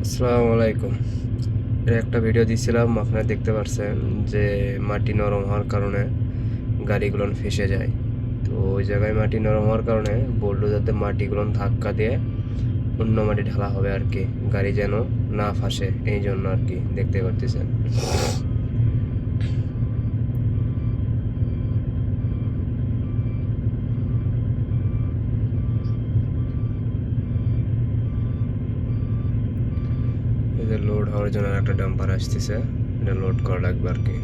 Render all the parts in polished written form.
আসসালামু আলাইকুম। এর একটা ভিডিও দিছিলাম, আপনারা দেখতে পারছেন যে মাটি নরম হওয়ার কারণে গাড়িগুলো ফেসে যায়। তো ওই জায়গায় মাটি নরম হওয়ার কারণে বুলডোজারতে মাটিগুলো ধাক্কা দিয়ে অন্য মাটি ঢালা হবে আর কি, গাড়ি যেন না ফাঁসে, এই জন্য আর কি দেখতে পারতেছেন। এই যে লোড হওয়ার জন্য একটা ডাম্পার আসতেছে, এটা লোড করা লাগবে আর কি।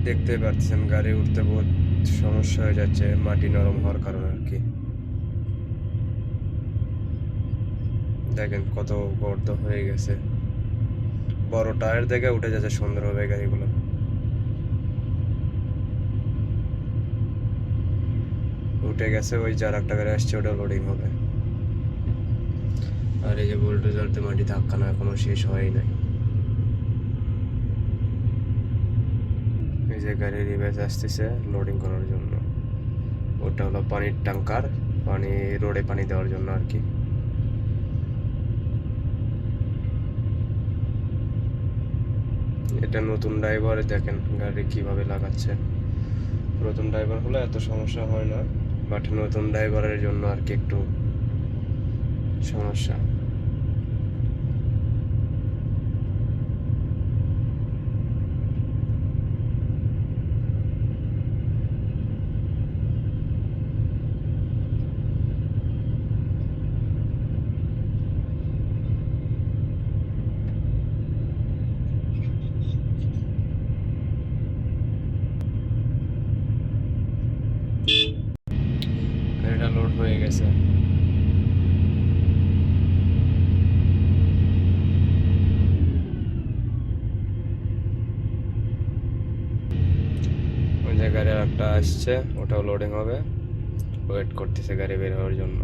দেখতে পাচ্ছেন গাড়ি উঠতে বহুত সমস্যা হয়ে যাচ্ছে মাটি নরম হওয়ার কারণে আর কি। দেখেন কত গর্ত হয়ে গেছে, বড় টায়ার দেখে উঠে যাচ্ছে সুন্দরভাবে গাড়িগুলো। উঠে গেছে, ওই যার একটা গাড়ি আসছে ওটা লোডিং হবে। আর এই যে বুলডোজারতে মাটি ধাক্কা না এখনো শেষ হয়ই নাই। এই যে গাড়ি রিভার্স আসতেছে লোডিং করার জন্য, ওটা হলো পানির ট্যাঙ্কার, পানি রোডে পানি দেওয়ার জন্য আর কি। এটা নতুন ড্রাইভার, দেখেন গাড়ি কিভাবে লাগাচ্ছে। নতুন ড্রাইভার হলে এত সমস্যা হয় না, বাট নতুন ড্রাইভারের জন্য আর কি একটু সমস্যা। গাড়িটা লোড হয়ে গেছে। ওই যে গাড়ি একটা আসছে, ওটাও লোডিং হবে, ওয়েট করতেছে গাড়ি বের হওয়ার জন্য।